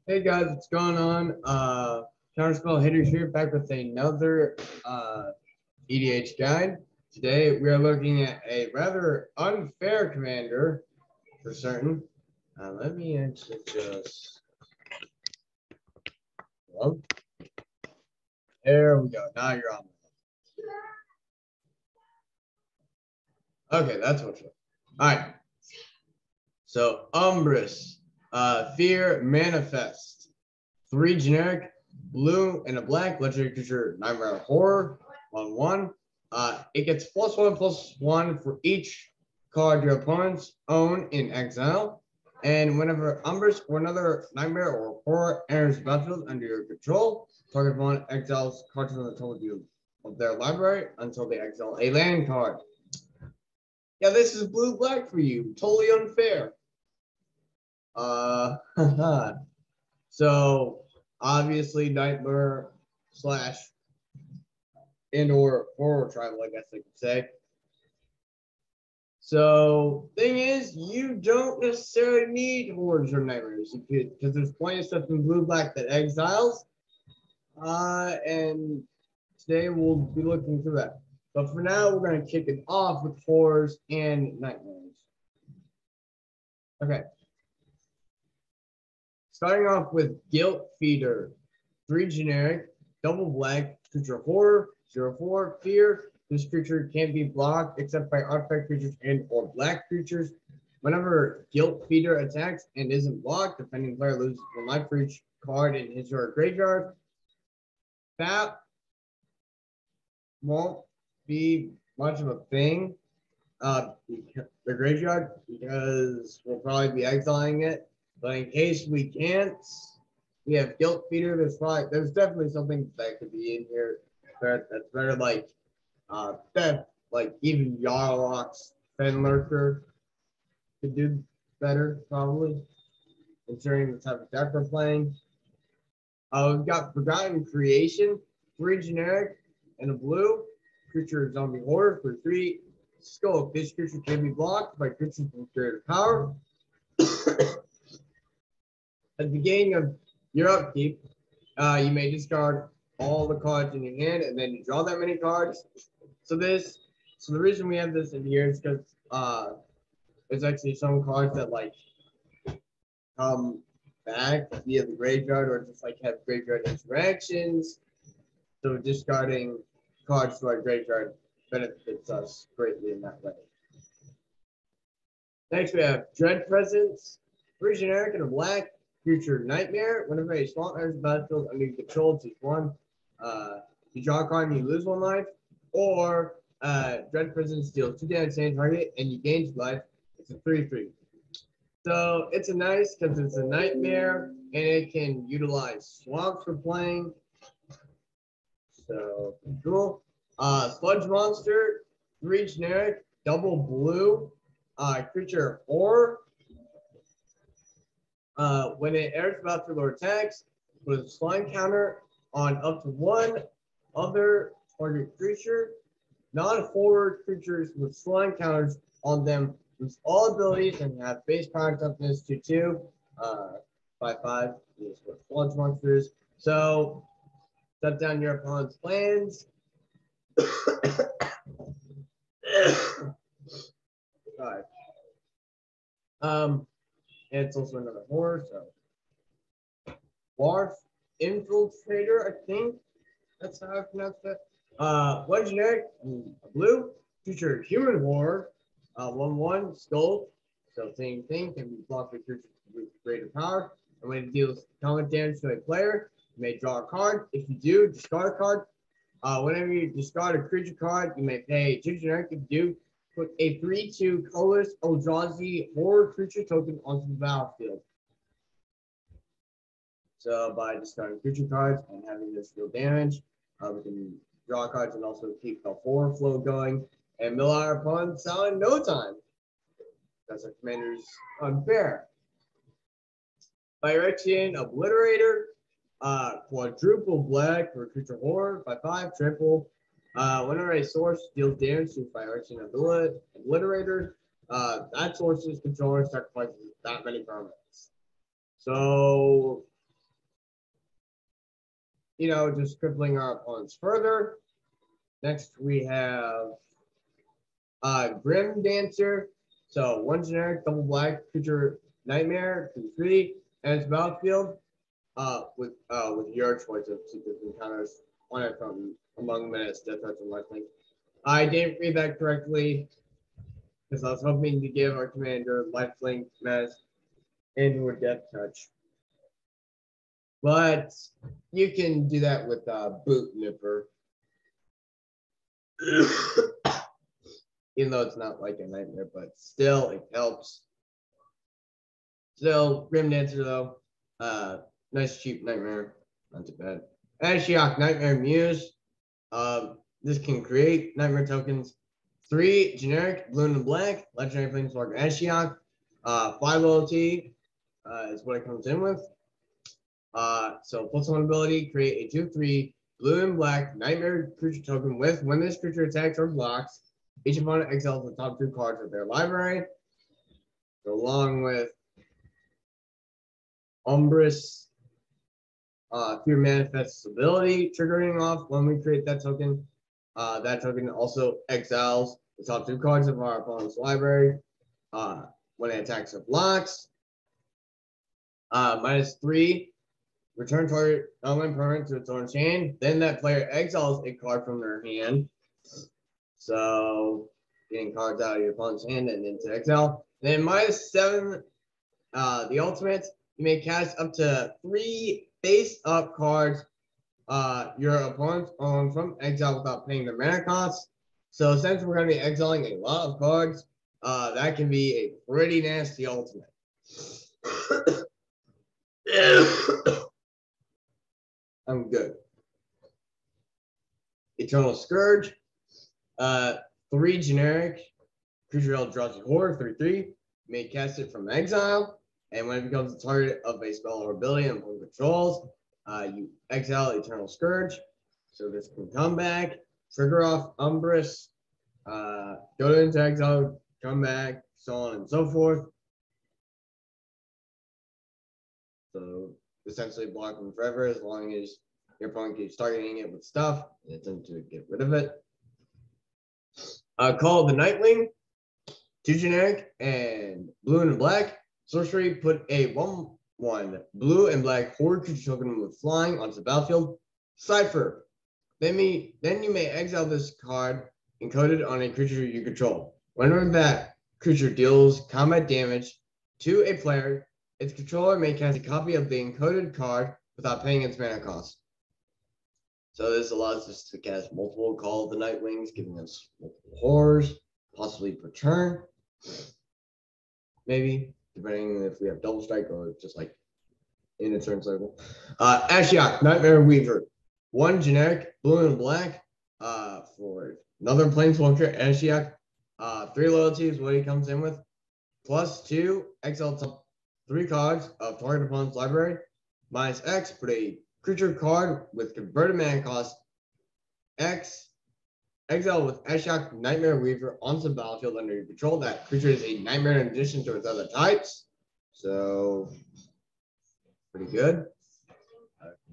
Hey guys, what's going on? Counterspell Hitters here, back with another EDH guide. Today we are looking at a rather unfair commander for certain. Let me actually just. Well, there we go. Now you're on. Okay, that's what's up. All right. So Umbris, Fear Manifest, 3 generic, blue and a black legendary creature, Nightmare Horror, 1/1. It gets +1/+1 for each card your opponents own in exile. And whenever Umbris or another Nightmare or Horror enters the battlefield under your control, target opponent exiles cards from the total view of their library until they exile a land card. Yeah, this is blue-black for you. Totally unfair. So obviously Nightmare slash and/or horror tribal, I guess I could say. So thing is, you don't necessarily need horrors or nightmares because there's plenty of stuff in blue-black that exiles. And today we'll be looking through that. But for now, we're going to kick it off with horrors and nightmares. Okay. Starting off with Guilt Feeder, 3 generic, double black, creature horror, 0/4, fear. This creature can't be blocked except by artifact creatures and or black creatures. Whenever Guilt Feeder attacks and isn't blocked, the defending player loses 1 life for each card in his or her graveyard. That won't be much of a thing, the graveyard, because we'll probably be exiling it. But in case we can't, we have Guilt Feeder. There's definitely something that could be in here that's better, like like even Yarlock's Fenlurker could do better, probably, considering the type of deck we're playing. We've got Forgotten Creation, 3 generic and a blue. Creature zombie horror for 3 scope. This creature can be blocked by creatures with greater power. At the beginning of your upkeep, you may discard all the cards in your hand, and then you draw that many cards. So the reason we have this in here is because there's actually some cards that like come back via the graveyard or just like have graveyard interactions. So discarding cards to our graveyard benefits us greatly in that way. Next, we have Dread Presence, 3 generic and a black. Creature Nightmare. Whenever a swamp enters the battlefield under your control, choose 1. You draw a card and you lose 1 life. Or Dread Presence deals 2 damage to any target and you gain 2 life. It's a 3/3. So it's a nice because it's a nightmare and it can utilize swamps for playing. So cool. Sludge Monster, 3 generic, double blue, creature horror. When it enters the battlefield or attacks, put a slime counter on up to 1 other target creature. Non-horror creatures with slime counters on them lose all abilities and have base power toughness 2/2. 5/5 is what sludge monsters. So shut down your opponent's lands. Sorry. And it's also another horror, so Wharf Infiltrator, I think that's how I pronounce that. 1 generic, blue, future human horror, 1/1 skull. So same thing, can be blocked with creatures with greater power. And when it deals combat damage to a player, you may draw a card. If you do, discard a card. Whenever you discard a creature card, you may pay 2 generic. If you do, put a 3/2 colorless Eldrazi horror creature token onto the battlefield. So by discarding creature cards and having this deal damage, we can draw cards and also keep the horror flow going and mill our opponents out in no time. Because our commander's unfair. Phyrexian Obliterator, quadruple black for creature horror, 5/5, triple. Whenever a source deals damage to Phyrexian Obliterator, that source's controller sacrifices that many permanents. So just crippling our opponents further. Next, we have Grim Dancer. So 1 generic, double black, creature nightmare, 2/3, and its battlefield with your choice of secret encounters on it from among minutes, death threats, and lifelink. I didn't read that correctly because I was hoping to give our commander lifelink, menace, and/or death touch. But you can do that with Boot Nipper. Even though it's not like a nightmare, but still it helps. Still, Grim Dancer though, nice cheap nightmare, not too bad. Ashiok, Nightmare Muse. This can create nightmare tokens. 3 generic, blue and black, legendary planeswalker Ashiok. 5 loyalty is what it comes in with. So +1 ability, create a 2/3 blue and black nightmare creature token with when this creature attacks or blocks, each opponent exiles the top 2 cards of their library. So along with Umbris, Fear Manifest's ability, triggering off when we create that token. That token also exiles the top 2 cards of our opponent's library when it attacks or blocks. -3, return target element permanent to its own hand. Then that player exiles a card from their hand. So getting cards out of your opponent's hand and into exile. Then -7, the ultimate. You may cast up to 3 face-up cards your opponents own from exile without paying their mana costs. So since we're going to be exiling a lot of cards, that can be a pretty nasty ultimate. I'm good. Eternal Scourge. 3 generic. Creature Eldrazi Horror, 3/3. You may cast it from exile. And when it becomes the target of a spell or ability and opponent controls, you exile Eternal Scourge. So this can come back, trigger off Umbris, go into exile, come back, so on and so forth. So essentially block them forever as long as your opponent keeps targeting it with stuff and it's to get rid of it. Call the Nightwing, 2 generic and blue and black. Sorcery, put a 1/1 blue and black horde creature token with flying onto the battlefield. Cipher. Then you may exile this card encoded on a creature you control. Whenever that creature deals combat damage to a player, its controller may cast a copy of the encoded card without paying its mana cost. So this allows us to cast multiple Call of the Nightwings, giving us multiple horrors, possibly per turn. Maybe, depending if we have double strike or just like in a turn cycle. Ashiok, Nightmare Weaver. 1 generic, blue and black, for another planeswalker, Ashiok. 3 loyalty is what he comes in with. +2, exile top 3 cards of target opponent's library. -X, put a creature card with converted mana cost X. Exile with Ashiok, Nightmare Weaver onto the battlefield under your control. That creature is a nightmare in addition to its other types. So, pretty good.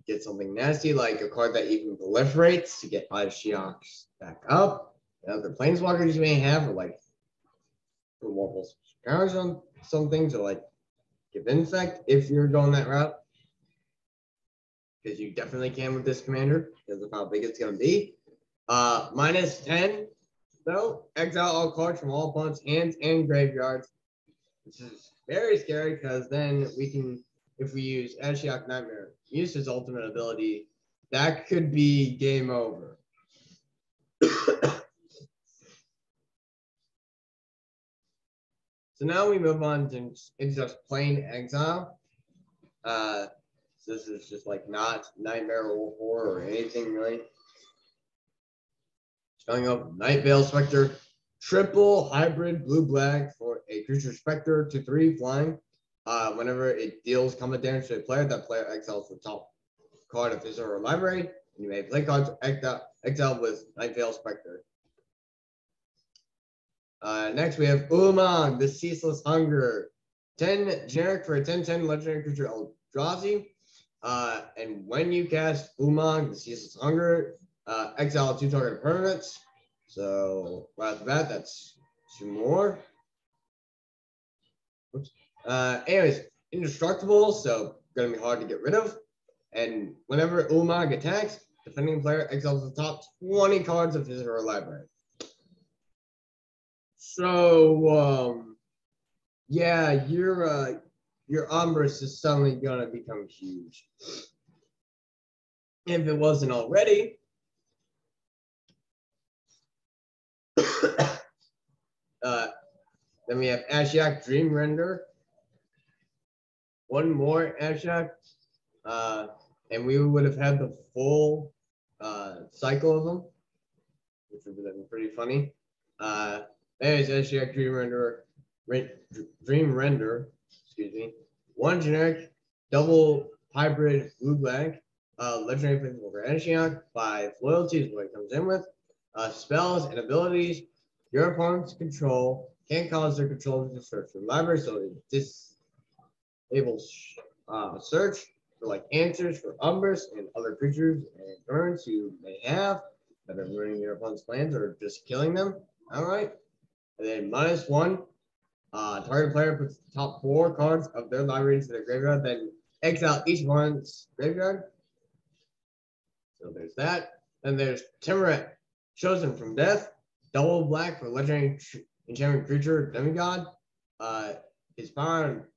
Get something nasty like a card that even proliferates to get 5 Shioks back up. And other planeswalkers you may have, or like put multiple counters on some things, or like give infect if you're going that route. Because you definitely can with this commander because of how big it's going to be. -10, though, exile all cards from all opponents' hands and graveyards, which is very scary because then we can, if we use Ashiok Nightmare, use his ultimate ability, that could be game over. So now we move on to it's just plain exile. So this is just like not Nightmare or Horror or anything really. Showing up Night Veil Spectre, triple hybrid blue-black for a creature Spectre, 2/3 flying. Whenever it deals combat damage to a player, that player exiles the top card of his or her library. And you may play cards exile with Night Veil Spectre. Next, we have Ulamog, the Ceaseless Hunger. 10 generic for a 10/10 legendary creature Eldrazi. And when you cast Umang, the Ceaseless Hunger, exile 2 target permanents. So right off the bat, that's 2 more. Oops. Anyways, indestructible, so gonna be hard to get rid of. And whenever Umang attacks, defending player exiles the top 20 cards of his or her library. So yeah, your Umbris is suddenly gonna become huge. If it wasn't already. Then we have Ashiok Dream Render. One more Ashiok. And we would have had the full cycle of them, which would have been pretty funny. There's Ashiok Dream Render, excuse me. One generic, double hybrid blue black, legendary placeholder Ashiok. 5 loyalty is what it comes in with. Spells and abilities. Your opponent's control can't cause their controllers to search from library, so it disables search for like answers for Umbris and other creatures and turns you may have that are ruining your opponent's plans or just killing them. All right. And then -1. Target player puts the top 4 cards of their library into their graveyard, then exile each one's graveyard. So there's that. Then there's Timuret, chosen from death. Double black for legendary enchantment creature demigod. His power,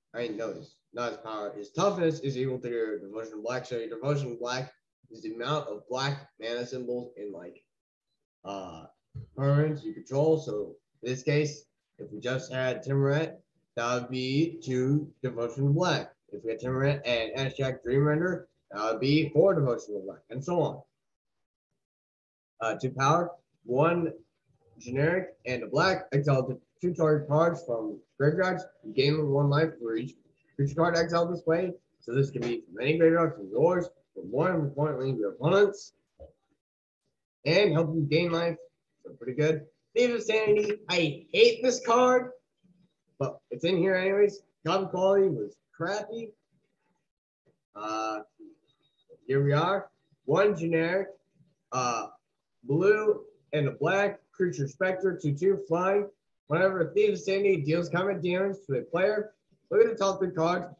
not his power. His toughness is equal to your devotion black. So your devotion black is the amount of black mana symbols in like permanents you control. So in this case, if we just had Timuret, that would be 2 devotion black. If we had Timuret and Ashiok Dream Render, that would be 4 devotion black, and so on. 2 power, 1 generic and a black. Exile 2 target cards from graveyards. You gain 1 life for each creature card exiled this way. So this can be from any graveyard from yours, but more importantly, your opponent's. And help you gain life. So pretty good. Thieves of Sanity. I hate this card, but it's in here anyways. Copy quality was crappy. Here we are. 1 generic, blue and a black creature specter, 2/2 flying. Whenever Thieves of Sanity deals combat damage to a player, look at the top 3 cards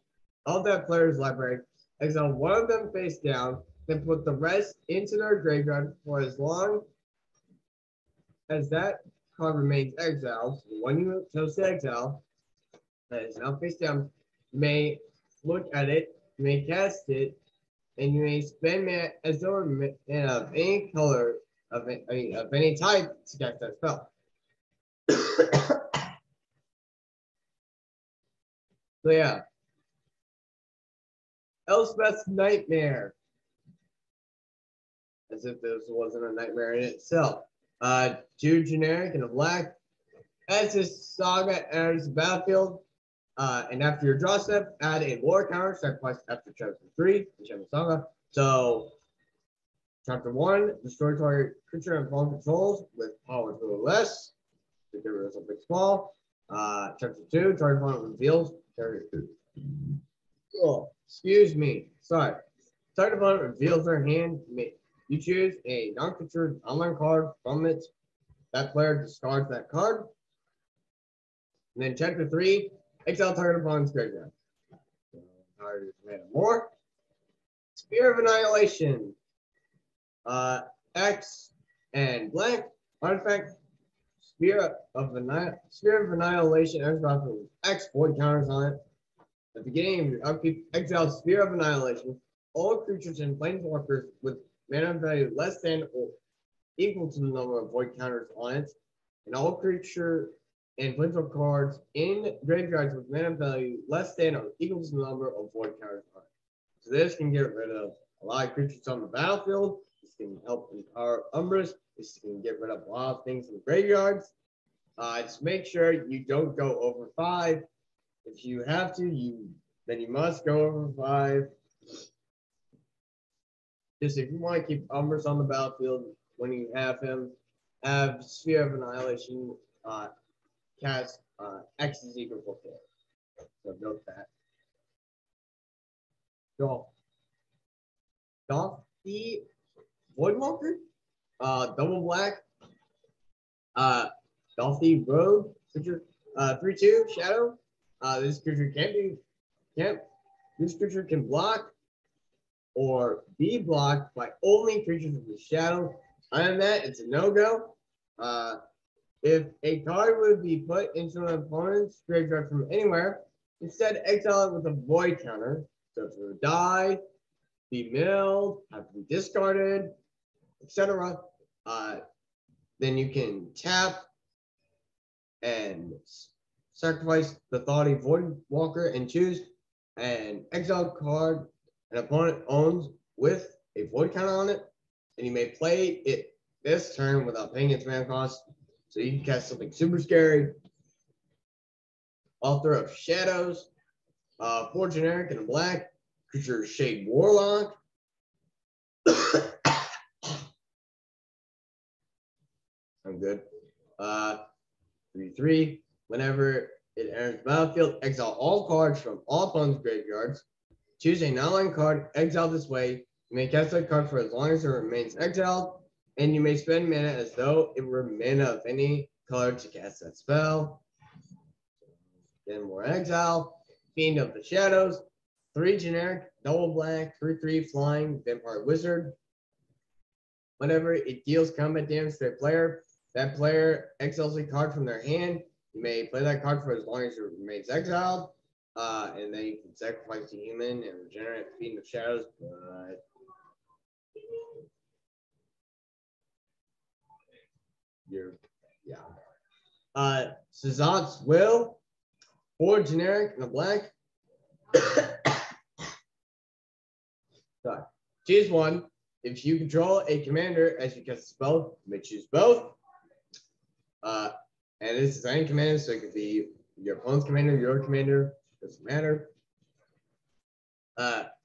of that player's library. Exile 1 of them face down, then put the rest into their graveyard for as long as that card remains exiled. So the one you chose to exile that is now face down, you may look at it, you may cast it, and you may spend mana as though of any color of any type to cast that spell. So yeah, Elspeth's Nightmare, as if this wasn't a nightmare in itself. 2 generic and a black. As this saga enters the battlefield, and after your draw step, add a war counter sacrifice after chapter 3, Enchantment Saga. So, chapter 1, destroy target creature and opponent controls with power 2 or less. To get rid of something small. Chapter 2, target opponent reveals. Oh, excuse me. Sorry. Target opponent reveals their hand. You choose a non-creature online card from it. That player discards that card. And then chapter 3, exile target opponent's graveyard. More. Spear of Annihilation. X and black. Artifact. Spear of Annihilation. X void counters on it. At the beginning of your upkeep, exile Spear of Annihilation. All creatures and planeswalkers with mana value less than or equal to the number of void counters on it, and all creature and planeswalker cards in graveyards with mana value less than or equal to the number of void counters on it. So this can get rid of a lot of creatures on the battlefield. This can help empower Umbris. This can get rid of a lot of things in the graveyards. Just make sure you don't go over 5. If you have to, then you must go over 5. Just if you want to keep Umbris on the battlefield when you have him, have Sphere of Annihilation cast X is equal to 4. So note that. Go. Dofty Voidwalker, double black, Dofty Rogue creature, 3/2 shadow. This creature this creature can block or be blocked by only creatures of the shadow. Other than that, it's a no-go. If a card would be put into an opponent's graveyard from anywhere, instead exile it with a void counter. So if it would die, be milled, have to be discarded, etc. Then you can tap and sacrifice the Thoughty Voidwalker and choose an exile card an opponent owns with a void counter on it, and you may play it this turn without paying its mana cost. So you can cast something super scary. Author of Shadows, 4 generic and a black. Creature Shade Warlock. I'm good. 3/3. Whenever it enters the battlefield, exile all cards from all opponents' graveyards. Choose a non-land card, exile this way. You may cast that card for as long as it remains exiled, and you may spend mana as though it were mana of any color to cast that spell. Then more exile. Fiend of the Shadows, 3 generic, double black, 3/3 flying, vampire wizard. Whenever it deals combat damage to a player, that player exiles a card from their hand. You may play that card for as long as it remains exiled. And then you can sacrifice the human and regenerate Fiend of Shadows, but Ceaseless Will, 4 generic and a black. Sorry. Choose one. If you control a commander as you cast a spell, you may choose both. And this is any commander, so it could be your opponent's commander, your commander, doesn't matter.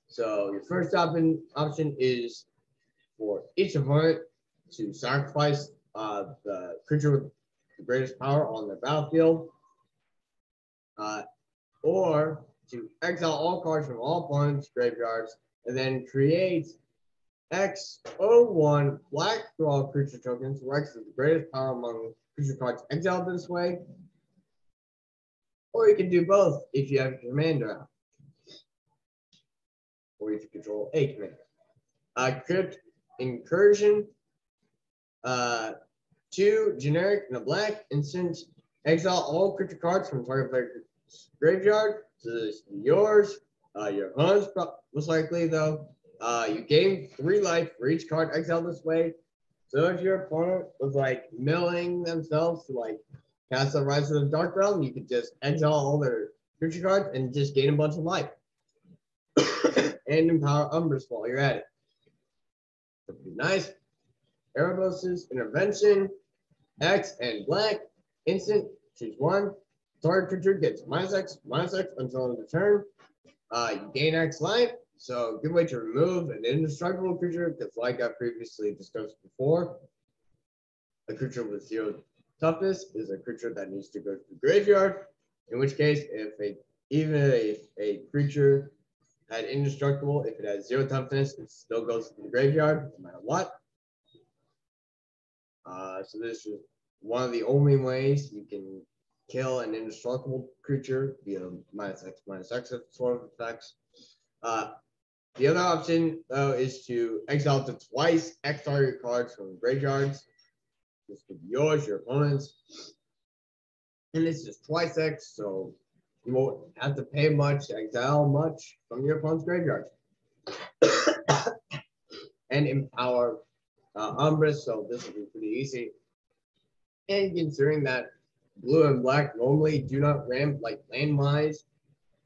So your first option is for each opponent to sacrifice the creature with the greatest power on the battlefield, or to exile all cards from all opponents' graveyards, and then create X01 black draw creature tokens, where X is the greatest power among creature cards exiled this way. Or you can do both if you have a commander out. Or if you control a commander. Crypt Incursion, 2 generic and a black instant. Exile all creature cards from target player's graveyard. So this is yours. Your opponent's most likely though. You gain 3 life for each card exiled this way. So if your opponent was like milling themselves to like cast a Rise of the Dark Realm, you could just exile all their creature cards and just gain a bunch of life. And empower Umbris while you're at it. That'd be nice. Erebos' Intervention, X and black, instant, choose 1. Target creature gets -X until end of turn. You gain X life, so good way to remove an indestructible creature, because like I previously discussed before, a creature with 0 toughness is a creature that needs to go to the graveyard, in which case, even if a creature had indestructible, if it has 0 toughness, it still goes to the graveyard, no matter what. So this is one of the only ways you can kill an indestructible creature via -X sort of effects. The other option, though, is to exile to twice X target cards from graveyards. This could be yours, your opponent's. And it's just twice X, so you won't have to pay much to exile much from your opponent's graveyard. And empower Umbris, so this will be pretty easy. And considering that blue and black normally do not ramp like land-wise,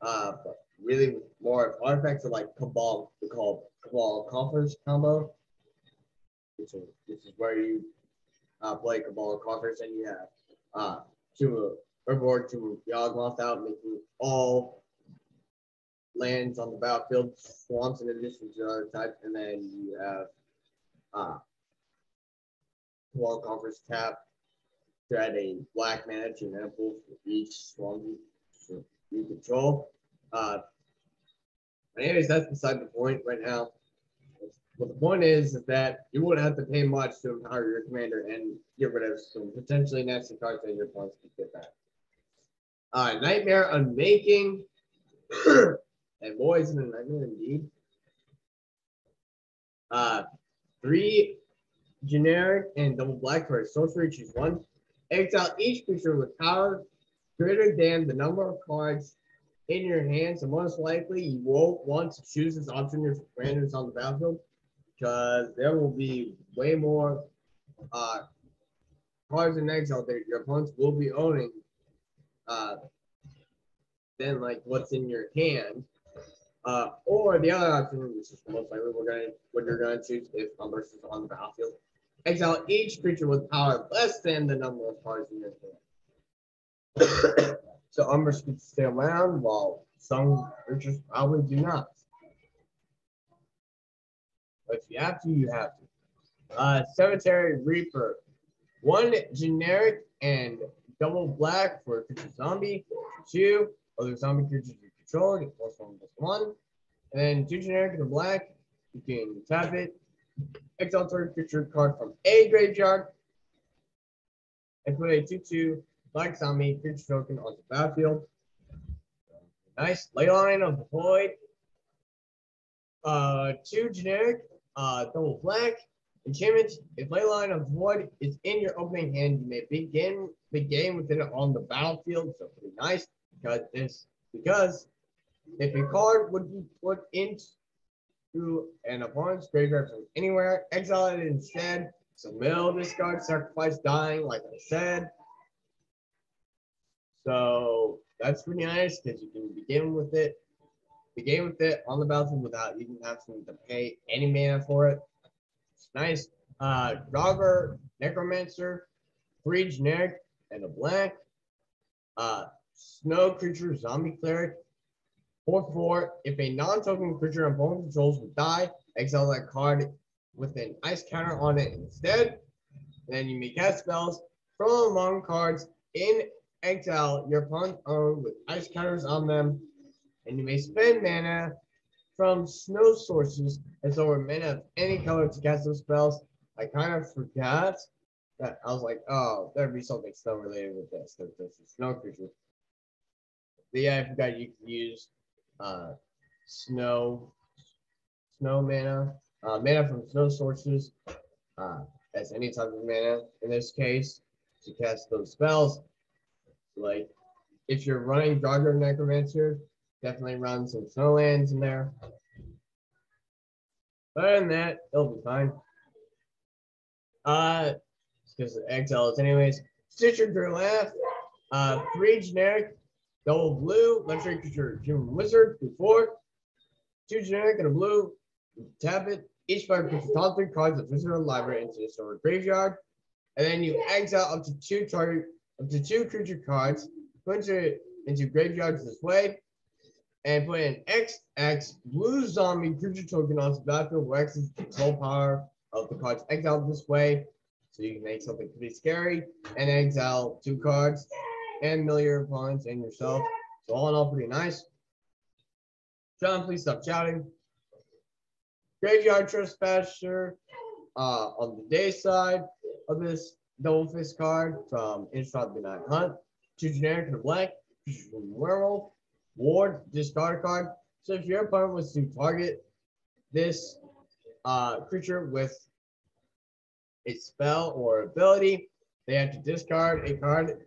but really more artifacts are like Cabal, we call Cabal Coffers combo, which is where you play Cabal Coffers and you have 2 Herbivore, 2 Yawgmoth out, making all lands on the battlefield swamps in addition to other types, and then you have Cabal Coffers tap to add a black mana to mana pool for each swamp you control. Anyways, that's beside the point right now. Let's But the point is that you wouldn't have to pay much to empower your commander and get rid of some potentially nasty cards that your opponents can get back. Nightmare Unmaking. And boy, isn't a nightmare indeed. 3 generic and double black for a sorcery. Choose one. Exile each creature with power greater than the number of cards in your hand. So most likely you won't want to choose this option if commanders on the battlefield, because there will be way more cards in exile that your opponents will be owning than like what's in your hand. Or the other option, which is most likely what you're gonna choose if Umbris is on the battlefield. Exile each creature with power less than the number of cards in your hand. So Umbris can stay around while some creatures probably do not. But if you have to, you have to. Cemetery Reaper. 1 generic and double black for a creature zombie. 2 other zombie creatures you control get +1/+1. And then 2 generic and a black. You can tap it. Exile target creature card from a graveyard. And put a 2/2 black zombie creature token onto the battlefield. Nice. Leyline of the Void. 2 generic, double black. Enchantment. If Leyline of the Void is in your opening hand, you may begin the game with it on the battlefield. So pretty nice because if a card would be put into an opponent's graveyard from anywhere, exile it instead. So mill, discard, sacrifice, dying, like I said. So that's pretty nice because you can begin with it on the battlefield without even having to pay any mana for it. It's nice. Dogger, Necromancer, 3 generic and a black. Snow creature, zombie cleric. 4/4. If a non-token creature opponent controls would die, exile that card with an ice counter on it instead. Then you may cast spells from among cards in exile your opponent own with ice counters on them. And you may spend mana from snow sources as though mana of any color to cast those spells. I kind of forgot that. I was like, oh, there'd be something snow related with this. There's a snow creature. But yeah, I forgot you can use snow mana, mana from snow sources as any type of mana in this case to cast those spells. Like if you're running Dogger Necromancer, definitely run some Snowlands in there. Other than that, it'll be fine. Because the exile is anyways. Stitcher Girlath, 3 generic, double blue, legendary creature, human wizard, 4. 2 generic and a blue. Tap it. Each player puts the top 3 cards of visitor library into the store graveyard, and then you exile up to 2 creature cards, put into graveyards this way, and put an XX blue zombie creature token onto the battlefield where X is the control power of the cards exiled this way. So you can make something pretty scary and exile 2 cards and mill your opponents and yourself. So all in all, pretty nice. John, please stop shouting. Graveyard Trespasser on the day side of this double fist card from Innistrad Midnight Hunt. 2 generic and a black. Werewolf. Ward, discard a card. So if your opponent was to target this creature with a spell or ability, they have to discard a card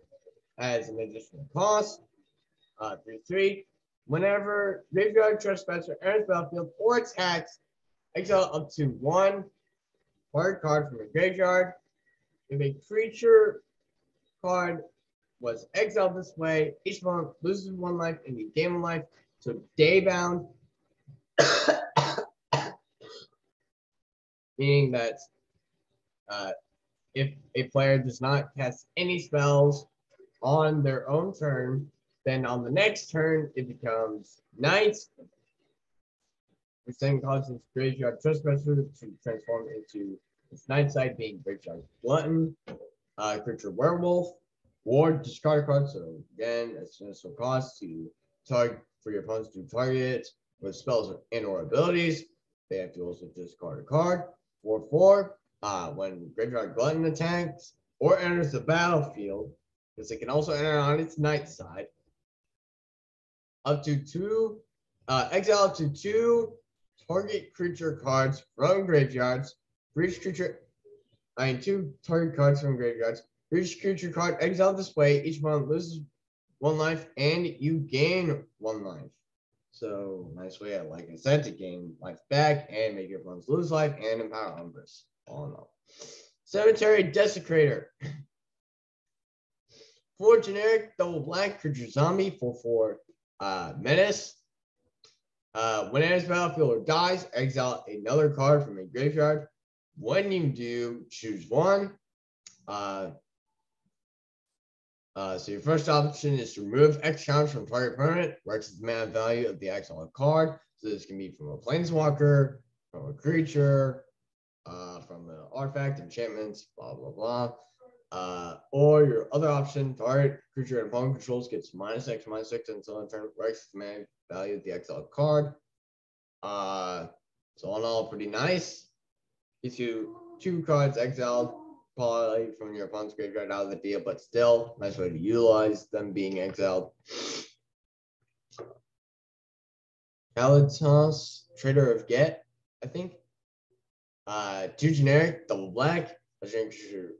as an additional cost. 3/3. Whenever Graveyard Trespasser enters battlefield or attacks, exile up to 1 target card from a graveyard. If a creature card was exiled this way, each opponent loses 1 life and you gain 1 life. So day bound, meaning that if a player does not cast any spells on their own turn, then on the next turn it becomes night, which then causes Graveyard Trespasser to transform into its night side being Graveyard Glutton, creature Werewolf, Ward, discard a card. So again, it's an additional cost to target for your opponents to target it with spells and or abilities. they have to also discard a card. 4/4. When Graveyard Glutton attacks or enters the battlefield, because it can also enter on its night side. Up to 2, exile up to 2 target creature cards from graveyards. For each creature, 2 target cards from graveyards. For each creature card exiled this way, each one loses 1 life and you gain 1 life. So nice way, like I said, to gain life back and make your opponents lose life and empower Umbris. All in all. Cemetery Desecrator. 4 generic double black creature zombie, 4/4 menace. When it enters battlefield or dies, exile another card from a graveyard. When you do, choose 1. So your first option is to remove X counters from target permanent, where X is the mana value of the exiled card. So this can be from a planeswalker, from a creature, from an artifact, enchantments, blah blah blah. Or your other option, target creature and opponent controls gets -X/-6 until in turn, where X is the mana value of the exiled card. So all in all, pretty nice. Gets you 2 cards exiled, probably from your opponent's graveyard out of the deal, but still, nice way to utilize them being exiled. Kalitos, Trader of Get, I think. 2 generic, double black, legendary creature,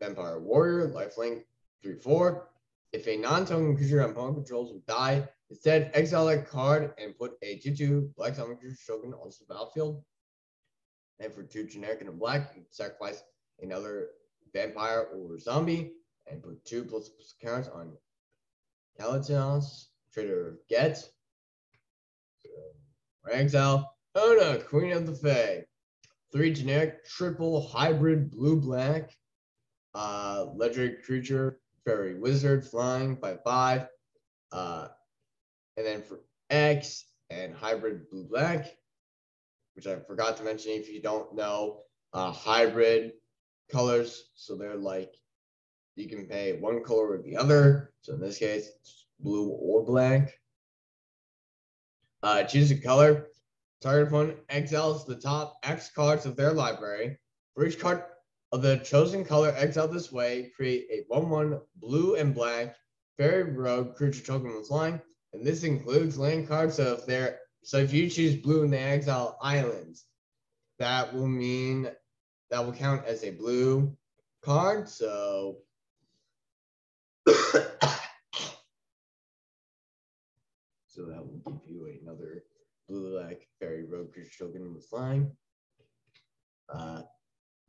Vampire Warrior, lifelink, 3/4. If a non-token creature on opponent controls would die, instead exile that card and put a 2/2 black summon creature token onto the battlefield. And for 2 generic and a black, you can sacrifice another vampire or zombie and put 2 plus counters on Kalitos, Trader of Get. So, exile, Ona, Queen of the Fae. 3 generic, triple hybrid blue-black, legendary creature, fairy wizard, flying, 5/5. And then for X and hybrid blue-black, which I forgot to mention if you don't know, hybrid colors, so they're like, you can pay one color or the other. So in this case, it's blue or black. Choose a color. Target opponent exiles the top X cards of their library. For each card of the chosen color exiled this way, create a 1/1 blue and black fairy rogue creature token with flying. And this includes land cards. So if you choose blue and they exile islands, that will count as a blue card. So so that will give you another blue-black fairy rogue creature token with flying.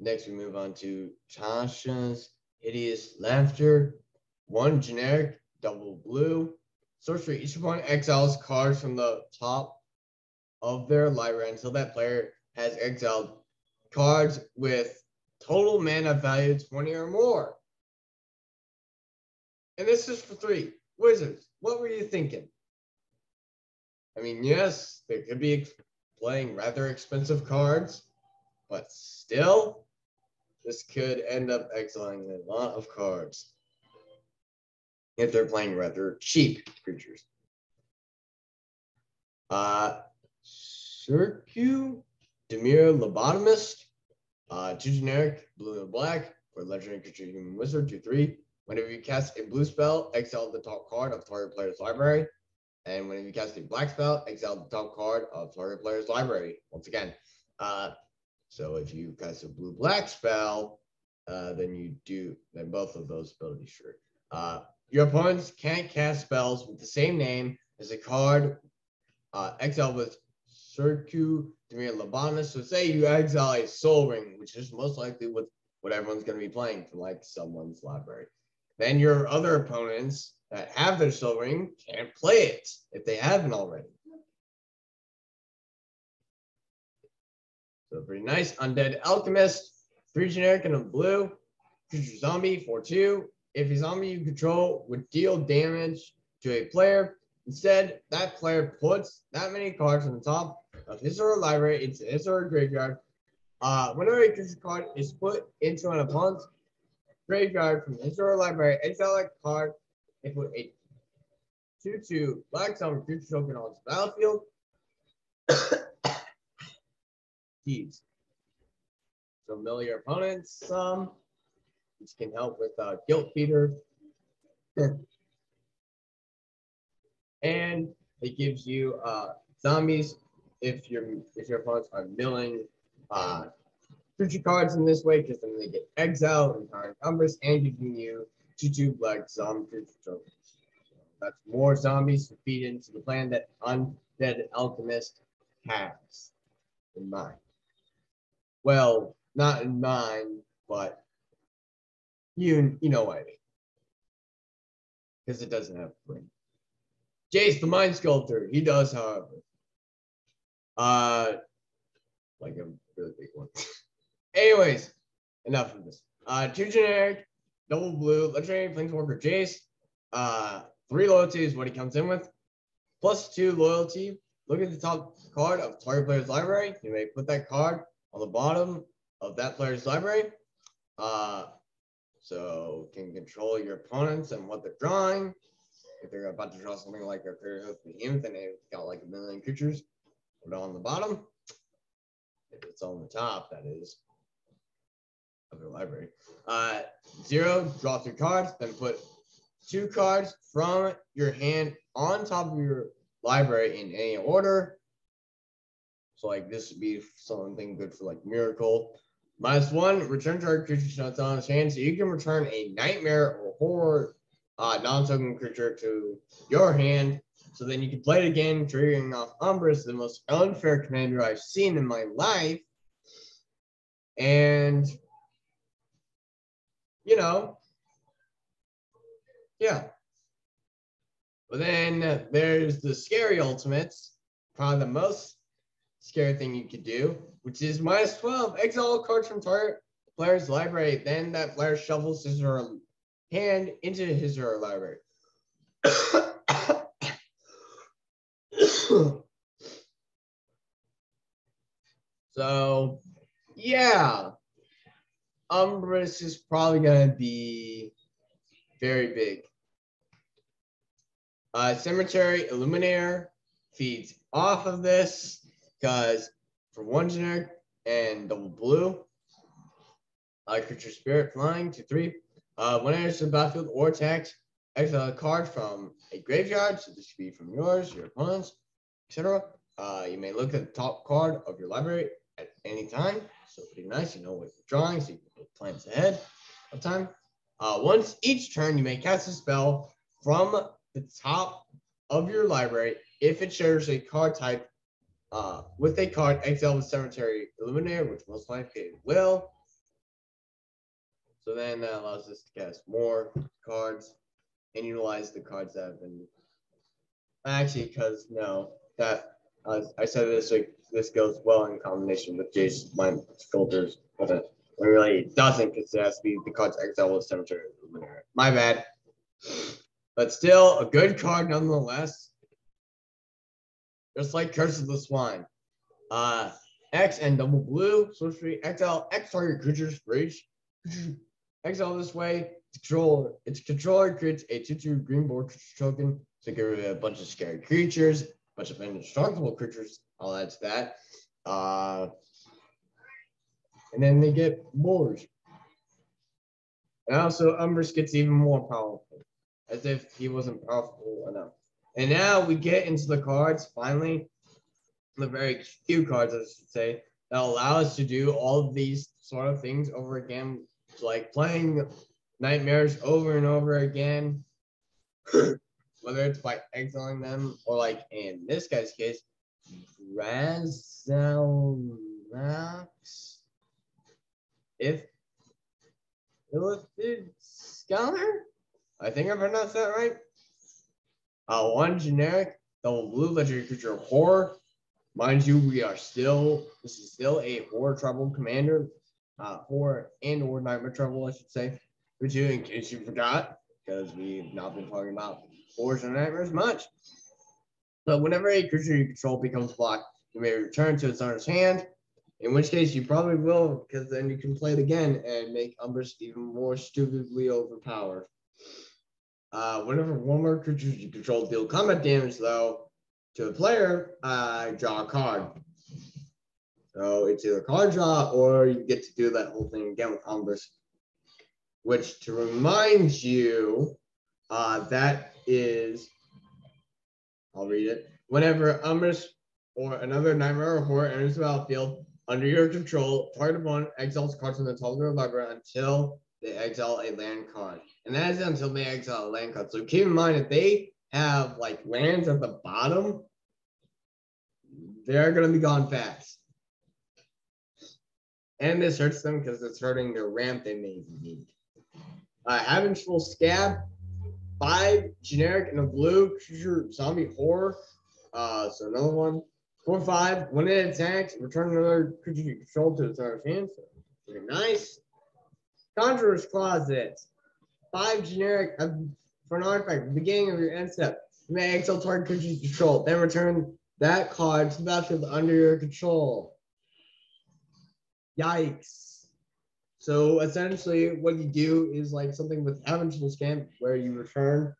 Next, we move on to Tasha's Hideous Laughter. 1 generic, double blue. Sorcery, each opponent exiles cards from the top of their library until that player has exiled cards with total mana value 20 or more. And this is for 3. Wizards, what were you thinking? I mean, yes, they could be playing rather expensive cards, but still, this could end up exiling a lot of cards if they're playing rather cheap creatures. Circu, Demir Lobotomist, 2 generic, blue and black, for legendary creature human wizard, 2/3. Whenever you cast a blue spell, exile the top card of target player's library. And whenever you cast a black spell, exile the top card of target player's library. Once again, so if you cast a blue-black spell, then both of those abilities true. Your opponents can't cast spells with the same name as a card exiled with Circu, Demir Lobotomist. So say you exile a Soul Ring, which is most likely what everyone's going to be playing from like someone's library. Then your other opponents that have their Soul Ring can't play it if they haven't already. So pretty nice. Undead Alchemist, 3 generic and a blue. Creature zombie, 4/2. If a zombie you control would deal damage to a player, instead that player puts that many cards on the top of his or her library into his or her graveyard. Whenever a creature card is put into an opponent's graveyard from his or her library, exile that card and put a 2/2 black summon creature token on the battlefield. keys. So mill your opponents some, which can help with Guilt Feeder. And it gives you zombies if your opponents are milling creature cards in this way, because then they get exiled and power Umbris, and giving you 2/2 black zombie creature tokens. That's more zombies to feed into the plan that Undead Alchemist has in mind. Well, not in mind, but you know what I mean. Because it doesn't have a brain. Jace, the Mind Sculptor, he does, however. Like a really big one. Anyways, enough of this. 2 generic, double blue, legendary planeswalker Jace. 3 loyalty is what he comes in with. +2 loyalty. Look at the top card of target player's library. You may put that card on the bottom of that player's library. So can control your opponents and what they're drawing. If they're about to draw something like a Fairyhood Behemoth and they've got like 1 million creatures, put it on the bottom. If it's on the top, that is, of your library. 0, draw 3 cards, then put 2 cards from your hand on top of your library in any order. So like this would be something good for like Miracle. -1, return target creature that's on his hand. So you can return a nightmare or horror non-token creature to your hand. So then you can play it again, triggering off Umbris, the most unfair commander I've seen in my life. And you know, yeah. But then there's the scary ultimates, probably the most scary thing you could do, which is -12, exile cards from target player's library. Then that player shuffles his or her hand into his or her library. So, yeah, Umbris is probably going to be very big. Cemetery Illuminator feeds off of this because for 1 generic and double blue, creature spirit flying 2/3. When it enters the battlefield or attacks, exile a card from a graveyard. So this could be from yours, your opponent's, etc. You may look at the top card of your library at any time. So pretty nice. You know what you're drawing, so you can put plans ahead of time. Once each turn, you may cast a spell from the top of your library if it shares a card type with a card exile with Cemetery Illuminator, which most likely it will. So then that allows us to cast more cards and utilize the cards that have been actually, because no, that I said this like this goes well in combination with Jace's Mind Filters, but it really doesn't, because it has to be the cards exile with Cemetery Illuminator. My bad. But still, a good card nonetheless. Just like Curse of the Swine. X and double blue, sorcery, exile, X target creatures for each. Exile this way. Its controller creates a 2/2 green board creature token to get rid of a bunch of scary creatures, a bunch of indestructible creatures. I'll add to that. And then they get boars. And also, Umbris gets even more powerful, as if he wasn't powerful enough. And now we get into the cards, finally, the very few cards, I should say, that allow us to do all of these sort of things over again, like playing nightmares over and over again, whether it's by exiling them or, like in this guy's case, Razalax. If Scholar? I think I pronounced that right. 1 generic, double blue, legendary creature of horror. Mind you, this is still a horror trouble commander. Horror and or nightmare trouble, I should say. Which you, in case you forgot, because we've not been talking about horrors and nightmares much. But whenever a creature you control becomes blocked, you may return to its owner's hand. In which case you probably will, because then you can play it again and make Umbris even more stupidly overpowered. Whenever one more creature you control deal combat damage, though, to a player, draw a card. So it's either card draw or you get to do that whole thing again with Umbris. Which, to remind you, that is, I'll read it. Whenever Umbris or another nightmare or horror enters the battlefield under your control, target opponent exiles cards from the top of their library until they exile a land card. And that is until they exile a land card. So keep in mind, if they have like lands at the bottom, they're going to be gone fast. And this hurts them because it's hurting their ramp they may need. Avengeful Scab, 5 generic and a blue creature zombie horror. So another one. 4/5. When it attacks, return another creature you control to its owner's hand. So very nice. Conjurer's Closet. 5 generic for an artifact. At the beginning of your end step, you may exile target creature you control. Then return that card to the battlefield under your control. Yikes. So essentially what you do is like something with Avengeful Scam where you return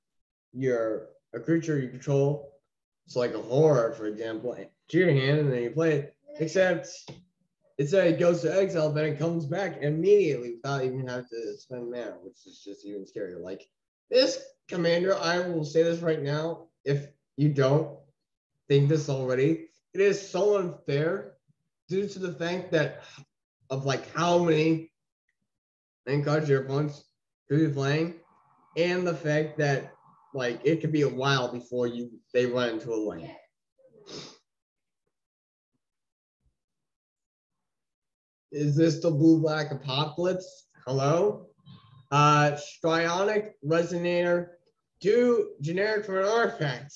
a creature you control, so like a horror, for example, to your hand, and then you play it, except instead it goes to exile, then it comes back immediately without even having to spend mana, which is just even scarier. Like this commander, I will say this right now, if you don't think this already, it is so unfair due to the fact that of like how many and cards your opponents could be playing, and the fact that like it could be a while before they run into a lane. Is this the blue-black apocalypse? Hello? Strionic Resonator, 2 generic for an artifact.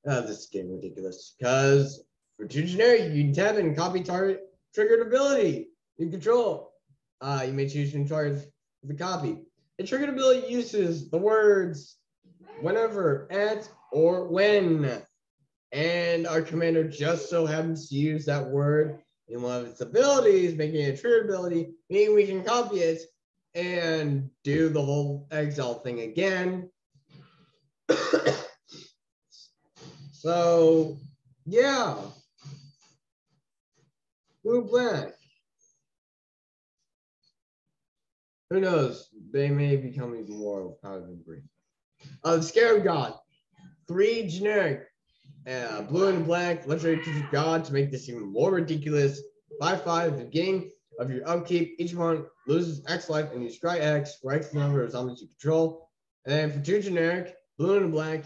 This is getting ridiculous. Because for 2 generic, you can tap and copy target triggered ability you control. You may choose to charge the copy. The triggered ability uses the words whenever, at, or when. And our commander just so happens to use that word in one of its abilities, making it a triggered ability, meaning we can copy it and do the whole exile thing again. So, yeah. Blue-black. Who knows? They may become even more powered than green. The Scarab God. 3 generic. Blue and black. Legendary creature god to make this even more ridiculous. 5/5 at the beginning of your upkeep. Each one loses X life and you scry X for X number of zombies you control. And then for 2 generic, blue and black,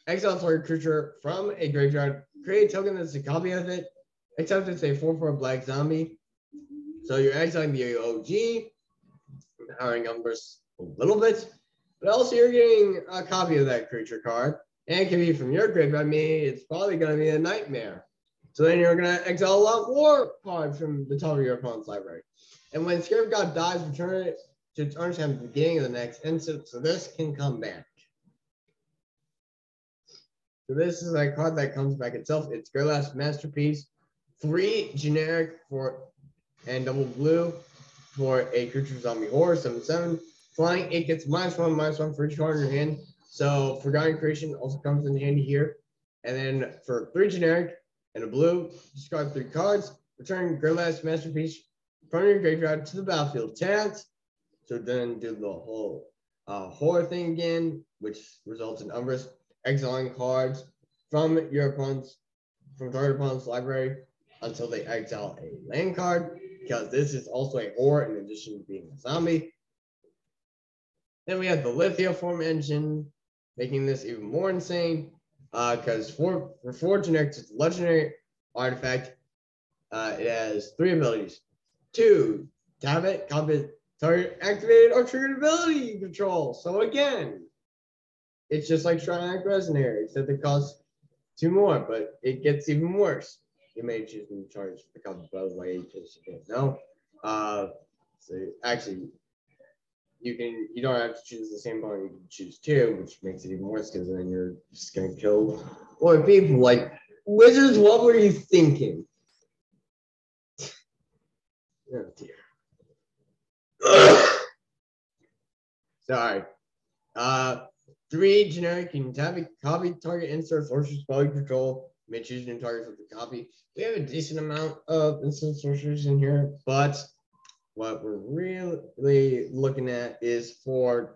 exile target creature from a graveyard. Create a token that's a copy of it, except it's a 4/4 black zombie. So you're exiling the OG. Empowering Umbris a little bit, but also you're getting a copy of that creature card, and it can be from your graveyard. Meaning it's probably going to be a nightmare. So then you're going to exile a lot more cards from the top of your opponent's library. And when Scarab God dies, return it to its owner's hand at the beginning of the next instant, so this can come back. So this is a card that comes back itself. It's Greylash Masterpiece, 3 generic for and double blue. For a creature zombie horror, 7/7. Flying, it gets -1/-1 for each card in your hand. So Forgotten Creation also comes in handy here. And then for 3 generic and a blue, discard 3 cards. Return Greylash Masterpiece from your graveyard to the battlefield tapped. So then do the whole horror thing again, which results in Umbris exiling cards from target opponent's library until they exile a land card. Because this is also a horror in addition to being a zombie. Then we have the Lithium form engine, making this even more insane. Because for 4 generics, it's a legendary artifact. It has 3 abilities. 2, tap it, copy target activated or triggered ability you control. So again, it's just like Strionic Resonator, except it costs 2 more, but it gets even worse. You may choose to charge the copy by the way, because you don't know. So actually, you don't have to choose the same bone. You can choose 2, which makes it even worse because then you're just gonna kill more people. Like wizards, what were you thinking? Oh dear. Sorry. 3 generic, you can tap a copy target insert fortress spell you control may choose new targets with the copy. We have a decent amount of instant sorceries in here, but what we're really looking at is to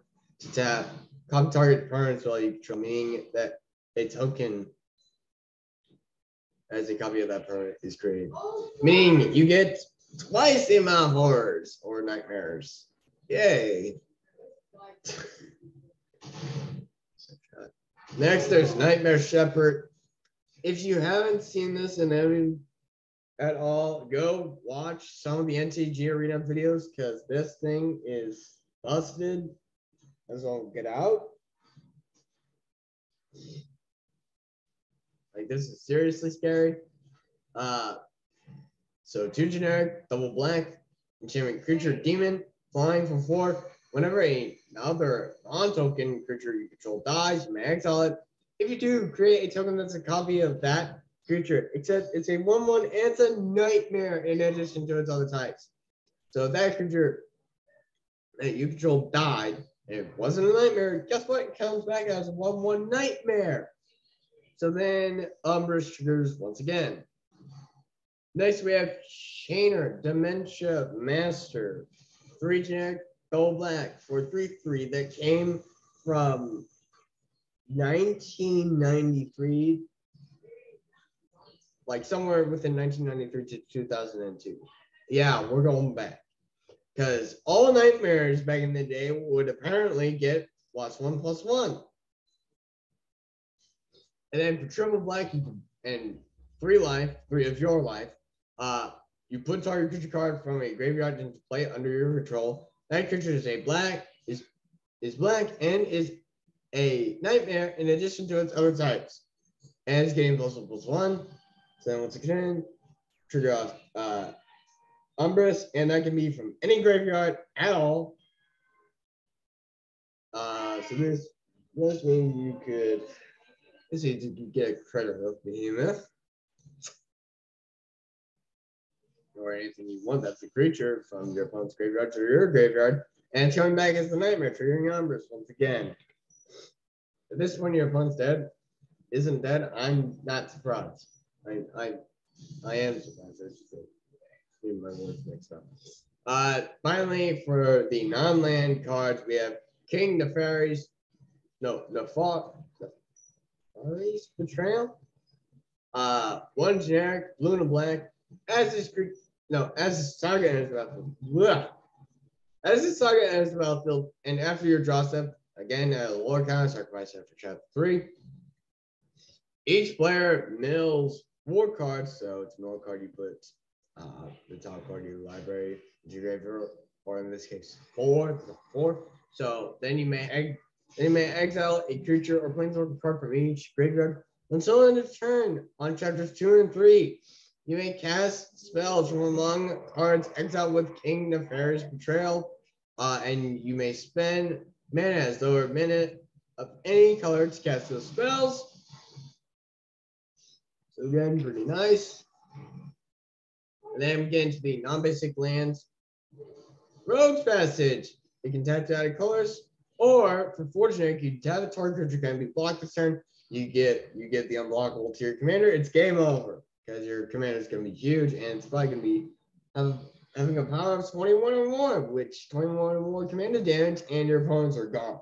tap copy target permanent spell you control, meaning that a token as a copy of that permanent is created. Meaning you get twice the amount of horrors or nightmares. Yay. Next, there's Nightmare Shepherd. If you haven't seen this at all, go watch some of the NTG Arena videos because this thing is busted as all get out. Like, this is seriously scary. So 2 generic, double black, enchantment creature, demon, flying for 4. Whenever another non-token creature you control dies, you may exile it. If you do, create a token that's a copy of that creature, except it's a 1/1 and it's a nightmare in addition to its other types. So if that creature that you control died, and it wasn't a nightmare, guess what? It comes back as a 1/1 nightmare. So then Umbris triggers once again. Next we have Chainer, Dementia Master, 3 generic, double black for 3/3 that came from 1993, like somewhere within 1993 to 2002. Yeah, we're going back. Because all nightmares back in the day would apparently get +1/+1. And then for triple black and 3 life, 3 of your life, you put target creature card from a graveyard into play under your control. That creature is black and is a nightmare in addition to its other types. And it's getting +1/+1. So then once again, trigger off Umbris, and that can be from any graveyard at all. So this means you could, let's see, you get a credit of Behemoth. Or anything you want that's a creature from your opponent's graveyard to your graveyard, and it's coming back as the nightmare, triggering Umbris once again. If this one your opponent's isn't dead, I'm not surprised. I am surprised. I should say. My words mixed up. Finally, for the non-land cards, we have King Nefari's Betrayal. 1 generic, blue and black. As this saga enters the battlefield, and after your draw step, again at a lower counter, sacrifice after chapter 3. Each player mills 4 cards, so it's a mill card you put the top card of your library into your graveyard, or in this case 4. So then you may exile a creature or planeswalker card from each graveyard. Until end of turn on chapters 2 and 3, you may cast spells from among cards exiled with King Nefari's Betrayal, and you may spend mana as lower mana of any color to cast those spells. So again, pretty nice. And then we get into the non-basic lands. Rogue's Passage. You can tap to add colors, or for 4 generic, you tap a target creature can be blocked this turn. You get the unblockable to your commander. It's game over because your commander is going to be huge, and it's probably going to be having a power of 21 or more, which 21 or more commander damage, and your opponents are gone.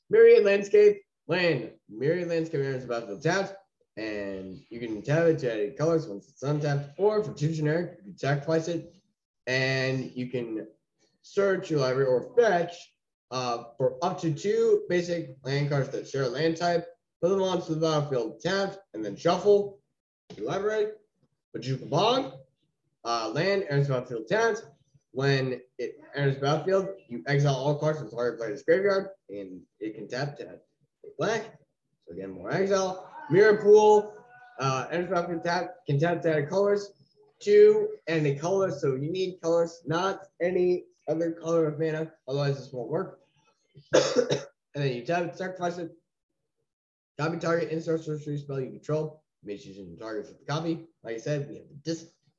Myriad Landscape. Myriad Landscape is about to tap, and you can tap it to add colors once it's untapped, or for 2 generic, you can sacrifice it, and you can search your library or fetch for up to 2 basic land cards that share a land type, put them onto the battlefield tapped, and then shuffle your library. Bajuka Bog, land enters battlefield tapped. When it enters battlefield, you exile all cards from the target player's graveyard, and it can tap to add black. So again, more exile. Mirror Pool, enters battlefield tapped, can tap to add colors. 2 and a color, so you need colors, not any other color of mana, otherwise this won't work. And then you tap it, sacrifice it, copy target, insert sorcery spell you control. You may choose your target for the copy. Like I said, we have a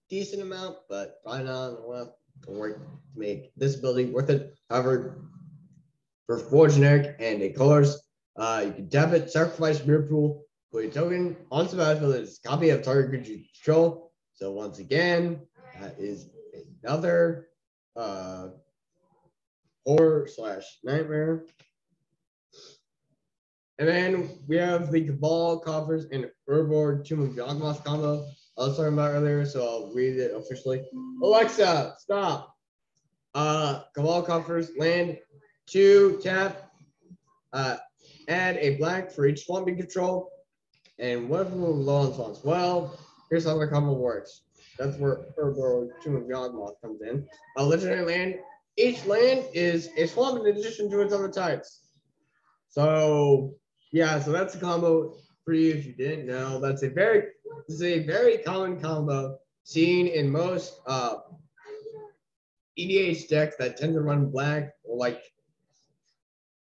decent amount, but probably not enough to work to make this ability worth it. However, for 4 generic and a colors, you can tap it, sacrifice Mirror Pool, Put a token on the battlefield that is a copy of target creature you control. So once again, that is another horror/nightmare. And then we have the Cabal Coffers and Urborg Tomb of Yawgmoth combo I was talking about earlier, so I'll read it officially. Alexa, stop. Cabal Coffers, land 2, tap, add a black for each swamp you control, and whatever low on swamps. Well, here's how the combo works. That's where Urborg Tomb of Yawgmoth comes in. A legendary land. Each land is a swamp in addition to its other types. So yeah, so that's a combo for you if you didn't know. This is a very common combo seen in most EDH decks that tend to run black or like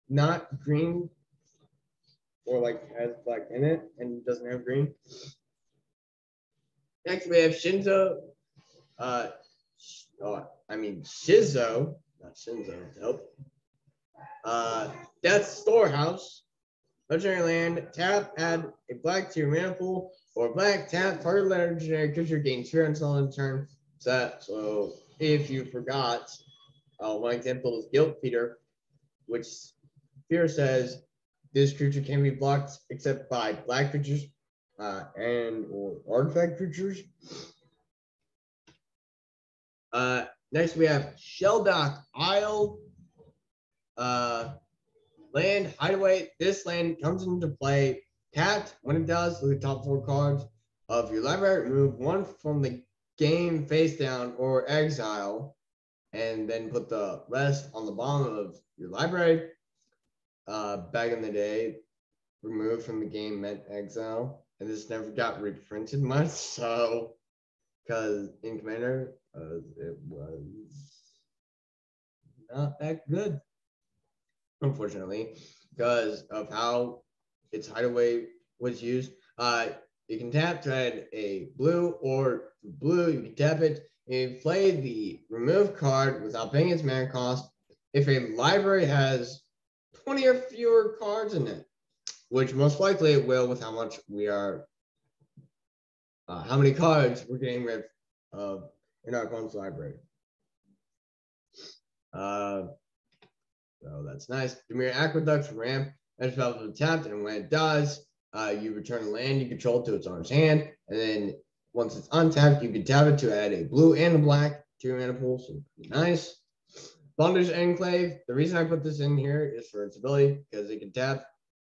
not green or like has black in it and doesn't have green. Next we have Shizo. Shizo, not Shinzo, nope. Death Storehouse. Legendary land, tap, add a black to your mana pool, or black, tap, target legendary creature gains fear until end turn. So if you forgot, one example is Guilt Feeder, which fear says this creature can be blocked except by black creatures and or artifact creatures. Next we have Shelldock Isle. Land, Hideaway. This land comes into play tapped. When it does, look at the top 4 cards of your library. Remove 1 from the game face down or exile, and then put the rest on the bottom of your library. Back in the day, removed from the game meant exile, and this never got reprinted much. So, because in Commander, it was not that good. Unfortunately, because of how its hideaway was used. You can tap to add a blue, or for blue, you can tap it and play the remove card without paying its mana cost if a library has 20 or fewer cards in it, which most likely it will with how much we are, how many cards we're getting rid of in our opponent's library. So that's nice. Dimir Aqueduct's ramp. That's about tapped, and when it does, you return a land you control to its owner's hand, and then once it's untapped, you can tap it to add a blue and a black to your mana pool. So nice. Bondage Enclave. The reason I put this in here is for its ability, because it can tap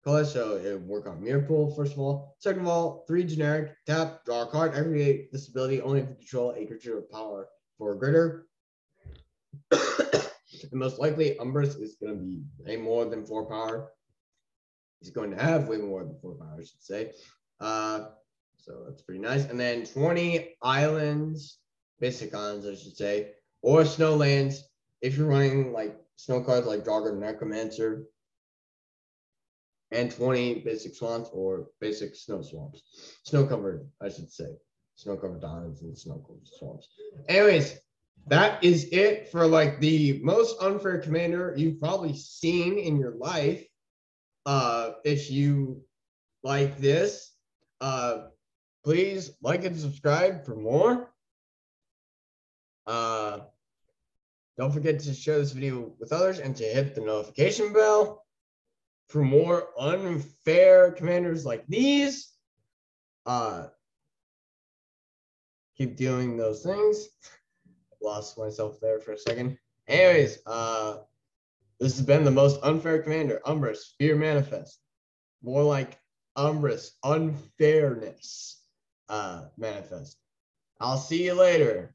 color, so it will work on mirror pool, first of all. Second of all, 3 generic, tap, draw a card, activate this ability only if you control a creature with power 4 or greater. And most likely, Umbris is going to be way more than 4 power. He's going to have way more than 4 power, I should say. So that's pretty nice. And then 20 islands, basic islands, I should say, or snow lands. If you're running like snow cards like Jogger Necromancer, and 20 basic swamps or basic snow swamps. Snow covered, I should say. Snow covered islands and snow covered swamps. Anyways, that is it for like the most unfair commander you've probably seen in your life. If you like this, please like and subscribe for more. Don't forget to share this video with others and to hit the notification bell for more unfair commanders like these. Keep doing those things. Lost myself there for a second. Anyways, this has been the most unfair commander, Umbris, Fear Manifest. More like Umbris, Unfairness Manifest. I'll see you later.